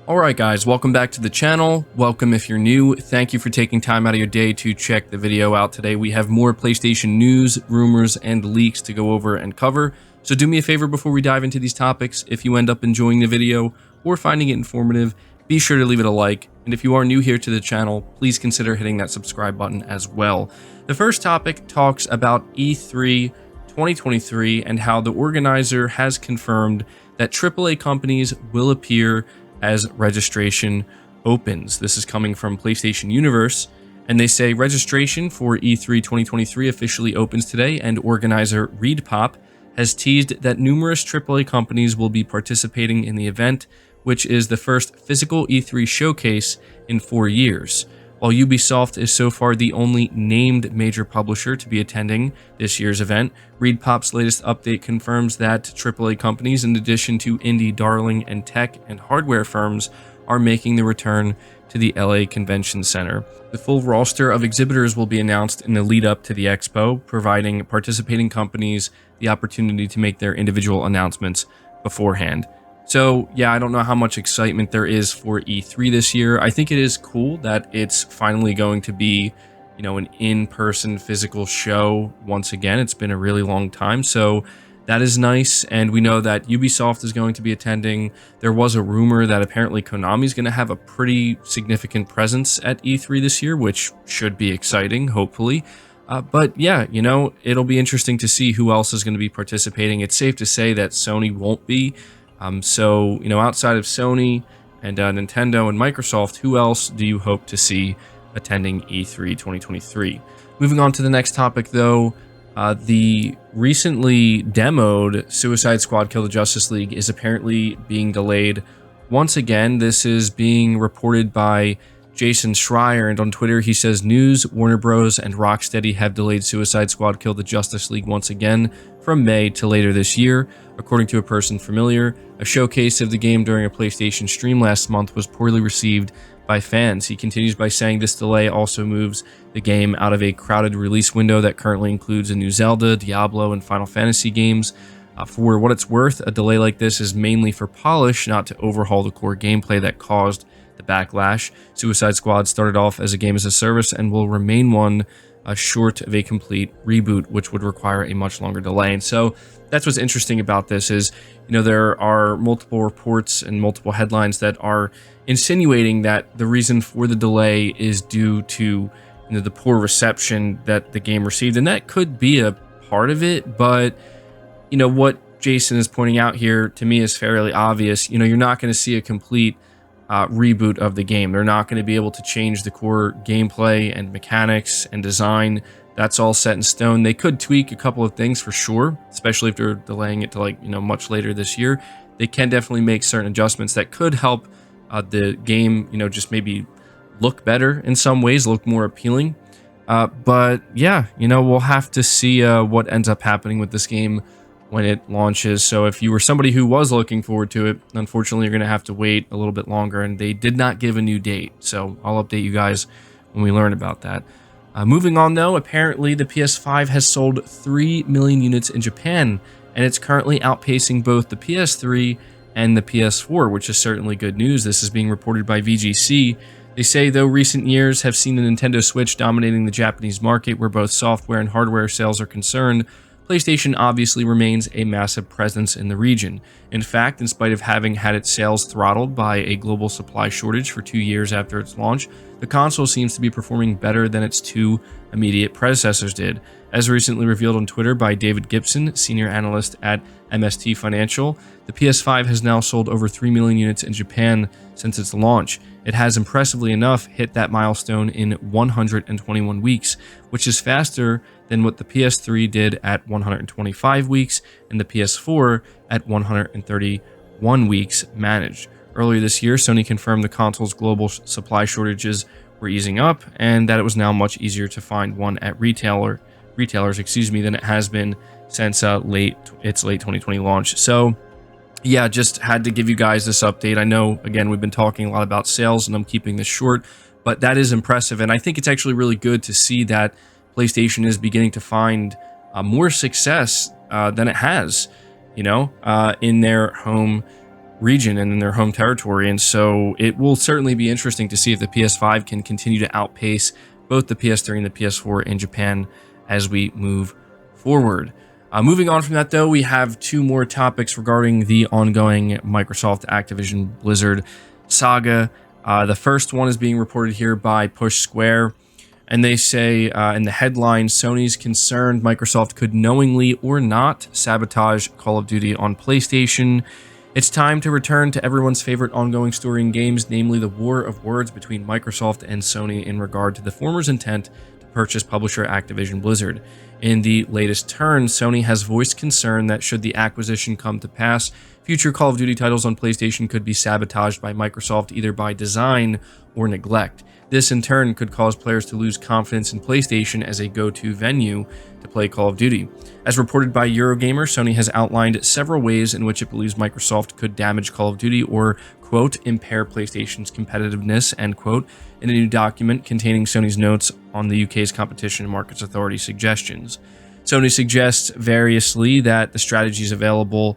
Alright guys, welcome back to the channel. Welcome if you're new. Thank you for taking time out of your day to check the video out today. We have more PlayStation news, rumors, and leaks to go over and cover. So do me a favor before we dive into these topics. If you end up enjoying the video or finding it informative, be sure to leave it a like. And if you are new here to the channel, please consider hitting that subscribe button as well. The first topic talks about E3 2023 and how the organizer has confirmed that AAA companies will appear as registration opens. This is coming from PlayStation Universe, and they say registration for E3 2023 officially opens today, and organizer ReedPop has teased that numerous AAA companies will be participating in the event, which is the first physical E3 showcase in 4 years. While Ubisoft is so far the only named major publisher to be attending this year's event, ReedPop's latest update confirms that AAA companies, in addition to indie darling and tech and hardware firms, are making the return to the LA Convention Center. The full roster of exhibitors will be announced in the lead up to the expo, providing participating companies the opportunity to make their individual announcements beforehand. So yeah, I don't know how much excitement there is for E3 this year. I think it is cool that it's finally going to be, you know, an in-person physical show once again. It's been a really long time, so that is nice. And we know that Ubisoft is going to be attending. There was a rumor that apparently Konami is going to have a pretty significant presence at E3 this year, which should be exciting, hopefully. But yeah, you know, it'll be interesting to see who else is going to be participating. It's safe to say that Sony won't be. So, you know, outside of Sony and Nintendo and Microsoft, who else do you hope to see attending E3 2023? Moving on to the next topic, though, the recently demoed Suicide Squad Kill the Justice League is apparently being delayed once again. This is being reported by Jason Schreier, and on Twitter he says, "News, Warner Bros. And Rocksteady have delayed Suicide Squad Kill the Justice League once again from May to later this year. According to a person familiar, a showcase of the game during a PlayStation stream last month was poorly received by fans." He continues by saying this delay also moves the game out of a crowded release window that currently includes a new Zelda, Diablo, and Final Fantasy games. For what it's worth, a delay like this is mainly for polish, not to overhaul the core gameplay that caused the backlash. Suicide Squad started off as a game as a service and will remain one, short of a complete reboot, which would require a much longer delay. And so that's what's interesting about this is, you know, there are multiple reports and multiple headlines that are insinuating that the reason for the delay is due to, you know, the poor reception that the game received, and that could be a part of it. But you know what Jason is pointing out here to me is fairly obvious. You know, you're not going to see a complete reboot of the game. They're not going to be able to change the core gameplay and mechanics and design. That's all set in stone. They could tweak a couple of things for sure, especially if they're delaying it to, like, you know, much later this year. They can definitely make certain adjustments that could help the game, you know, just maybe look better in some ways, look more appealing. But yeah, you know, we'll have to see what ends up happening with this game when it launches. So if you were somebody who was looking forward to it, unfortunately, you're going to have to wait a little bit longer, and they did not give a new date. So I'll update you guys when we learn about that. Moving on, though, apparently the PS5 has sold 3 million units in Japan, and it's currently outpacing both the PS3 and the PS4, which is certainly good news. This is being reported by VGC. They say, though recent years have seen the Nintendo Switch dominating the Japanese market where both software and hardware sales are concerned, PlayStation obviously remains a massive presence in the region. In fact, in spite of having had its sales throttled by a global supply shortage for 2 years after its launch, the console seems to be performing better than its two immediate predecessors did. As recently revealed on Twitter by David Gibson, senior analyst at MST Financial, the PS5 has now sold over 3 million units in Japan since its launch. It has impressively enough hit that milestone in 121 weeks, which is faster than what the PS3 did at 125 weeks and the PS4 at 131 weeks managed. Earlier this year, Sony confirmed the console's global supply shortages were easing up and that it was now much easier to find one at retailers, than it has been since its late 2020 launch. So yeah, just had to give you guys this update. I know, again, we've been talking a lot about sales and I'm keeping this short, but that is impressive. And I think it's actually really good to see that PlayStation is beginning to find more success than it has, you know, in their home region and in their home territory. And so it will certainly be interesting to see if the PS5 can continue to outpace both the PS3 and the PS4 in Japan as we move forward. Moving on from that, though, we have two more topics regarding the ongoing Microsoft Activision Blizzard saga. The first one is being reported here by Push Square, and they say in the headline, Sony's concerned Microsoft could knowingly or not sabotage Call of Duty on PlayStation. It's time to return to everyone's favorite ongoing story in games, namely the war of words between Microsoft and Sony in regard to the former's intent to purchase publisher Activision Blizzard. In the latest turn, Sony has voiced concern that should the acquisition come to pass, future Call of Duty titles on PlayStation could be sabotaged by Microsoft either by design or neglect. This in turn could cause players to lose confidence in PlayStation as a go-to venue to play Call of Duty. As reported by Eurogamer, Sony has outlined several ways in which it believes Microsoft could damage Call of Duty or, quote, impair PlayStation's competitiveness, end quote, in a new document containing Sony's notes on the UK's Competition and Markets Authority suggestions. Sony suggests variously that the strategies available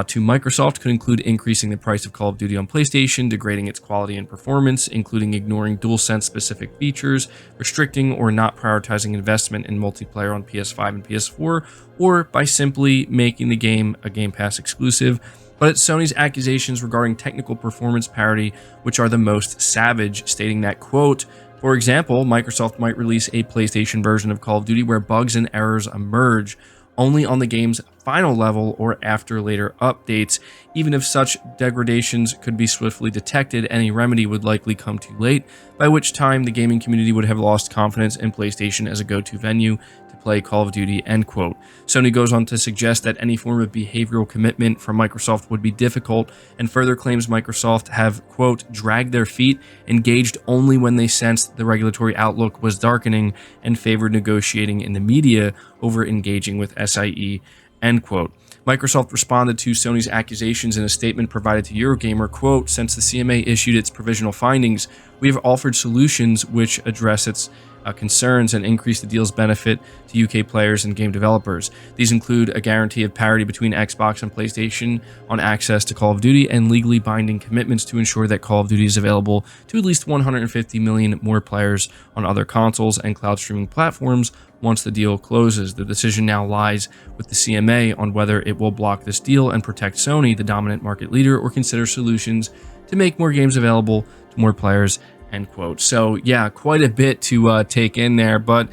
to Microsoft could include increasing the price of Call of Duty on PlayStation, degrading its quality and performance, including ignoring DualSense specific features, restricting or not prioritizing investment in multiplayer on PS5 and PS4, or by simply making the game a Game Pass exclusive. But it's Sony's accusations regarding technical performance parity which are the most savage, stating that, quote, for example, Microsoft might release a PlayStation version of Call of Duty where bugs and errors emerge only on the game's final level or after later updates. Even if such degradations could be swiftly detected, any remedy would likely come too late, by which time the gaming community would have lost confidence in PlayStation as a go-to venue to play Call of Duty, end quote. Sony goes on to suggest that any form of behavioral commitment from Microsoft would be difficult, and further claims Microsoft have, quote, dragged their feet, engaged only when they sensed the regulatory outlook was darkening, and favored negotiating in the media over engaging with SIE, end quote. Microsoft responded to Sony's accusations in a statement provided to Eurogamer, quote, since the CMA issued its provisional findings, we have offered solutions which address its concerns and increase the deal's benefit to UK players and game developers. These include a guarantee of parity between Xbox and PlayStation on access to Call of Duty and legally binding commitments to ensure that Call of Duty is available to at least 150 million more players on other consoles and cloud streaming platforms once the deal closes. The decision now lies with the CMA on whether it will block this deal and protect Sony, the dominant market leader, or consider solutions to make more games available to more players, end quote. So yeah, quite a bit to take in there, but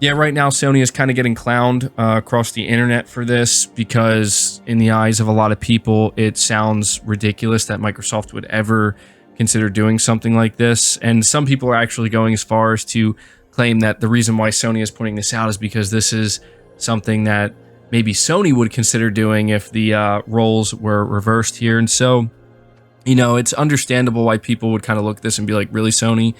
yeah, right now Sony is kind of getting clowned across the internet for this because in the eyes of a lot of people, it sounds ridiculous that Microsoft would ever consider doing something like this. And some people are actually going as far as to claim that the reason why Sony is putting this out is because this is something that maybe Sony would consider doing if the roles were reversed here. And so, you know, it's understandable why people would kind of look at this and be like, really, Sony?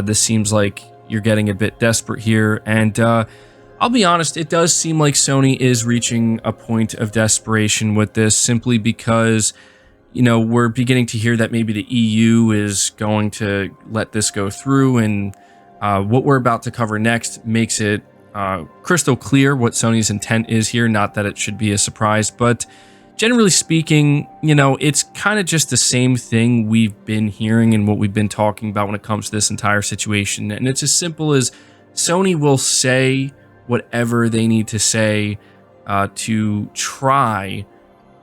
This seems like you're getting a bit desperate here. And I'll be honest, it does seem like Sony is reaching a point of desperation with this simply because, you know, we're beginning to hear that maybe the EU is going to let this go through, and what we're about to cover next makes it crystal clear what Sony's intent is here. Not that it should be a surprise, but generally speaking, you know, it's kind of just the same thing we've been hearing and what we've been talking about when it comes to this entire situation. And it's as simple as Sony will say whatever they need to say to try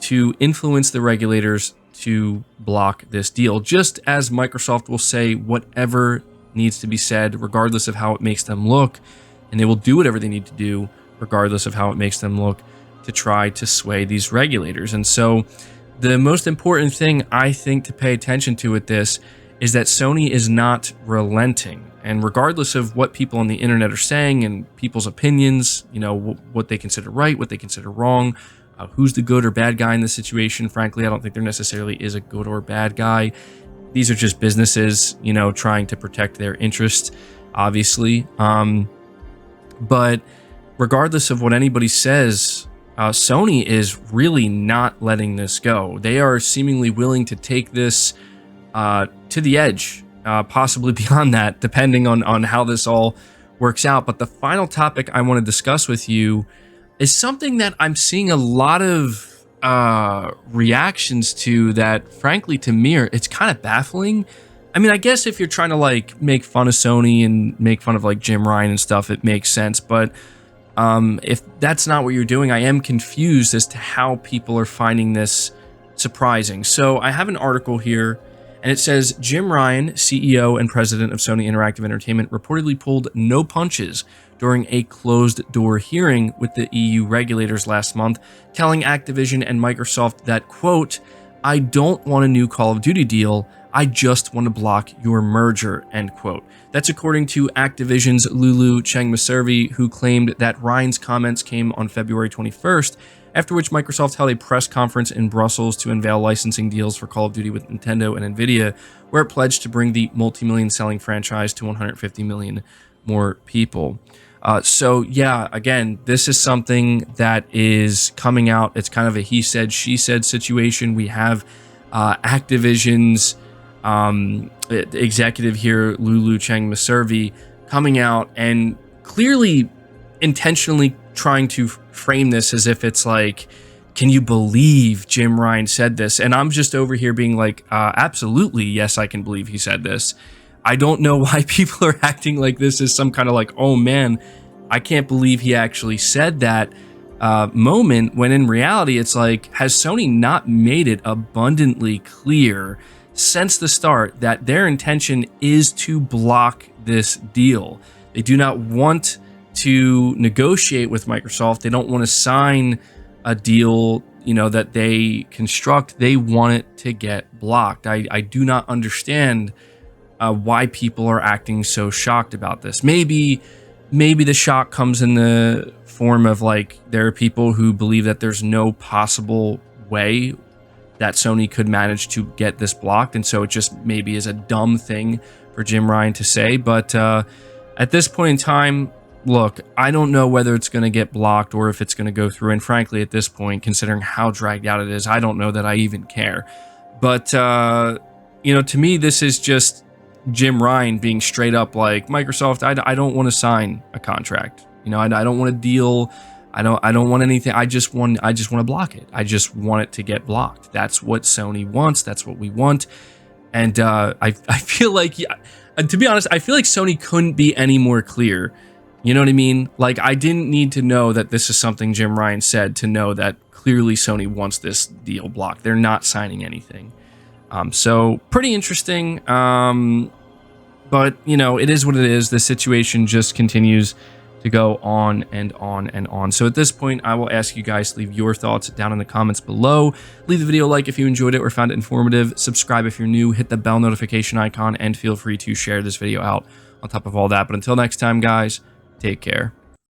to influence the regulators to block this deal, just as Microsoft will say whatever needs to be said, regardless of how it makes them look, and they will do whatever they need to do, regardless of how it makes them look, to try to sway these regulators. And so the most important thing I think to pay attention to with this is that Sony is not relenting. And regardless of what people on the internet are saying and people's opinions, you know, what they consider right, what they consider wrong, who's the good or bad guy in this situation, frankly, I don't think there necessarily is a good or bad guy. These are just businesses, you know, trying to protect their interests, obviously. But regardless of what anybody says, Sony is really not letting this go. They are seemingly willing to take this to the edge, possibly beyond that, depending on how this all works out. But the final topic I want to discuss with you is something that I'm seeing a lot of reactions to that, frankly, to me, it's kind of baffling. I mean, I guess if you're trying to like make fun of Sony and make fun of like Jim Ryan and stuff, it makes sense. But if that's not what you're doing, I am confused as to how people are finding this surprising. So I have an article here, and it says Jim Ryan, CEO and president of Sony Interactive Entertainment, reportedly pulled no punches during a closed-door hearing with the EU regulators last month, telling Activision and Microsoft that, quote, "I don't want a new Call of Duty deal. I just want to block your merger," end quote. That's according to Activision's Lulu Cheng-Maservi, who claimed that Ryan's comments came on February 21st, after which Microsoft held a press conference in Brussels to unveil licensing deals for Call of Duty with Nintendo and Nvidia, where it pledged to bring the multi-million selling franchise to 150 million more people. So yeah, again, this is something that is coming out. It's kind of a he said, she said situation. We have Activision's executive here, Lulu Cheng-Maservi, coming out and clearly intentionally trying to frame this as if it's like, can you believe Jim Ryan said this? And I'm just over here being like, absolutely, yes, I can believe he said this. I don't know why people are acting like this is some kind of like, oh man, I can't believe he actually said that moment, when in reality, it's like, has Sony not made it abundantly clear since the start that their intention is to block this deal? They do not want to negotiate with Microsoft. They don't want to sign a deal, you know, that they construct. They want it to get blocked. I do not understand why people are acting so shocked about this. Maybe the shock comes in the form of like, there are people who believe that there's no possible way that Sony could manage to get this blocked, and so it just maybe is a dumb thing for Jim Ryan to say. But at this point in time, look, I don't know whether it's going to get blocked or if it's going to go through, and frankly, at this point, considering how dragged out it is, I don't know that I even care. But you know, to me, this is just Jim Ryan being straight up like, Microsoft, I don't want to sign a contract. You know, I don't want to deal. I don't want anything. I just want to block it. I just want it to get blocked. That's what Sony wants. That's what we want. And I feel like, to be honest, I feel like Sony couldn't be any more clear. You know what I mean? Like, I didn't need to know that this is something Jim Ryan said to know that clearly Sony wants this deal blocked. They're not signing anything. So pretty interesting. But you know, it is what it is. The situation just continues to go on and on and on. So at this point, I will ask you guys to leave your thoughts down in the comments below. Leave the video a like if you enjoyed it or found it informative. Subscribe if you're new. Hit the bell notification icon, and feel free to share this video out on top of all that. But until next time, guys, take care.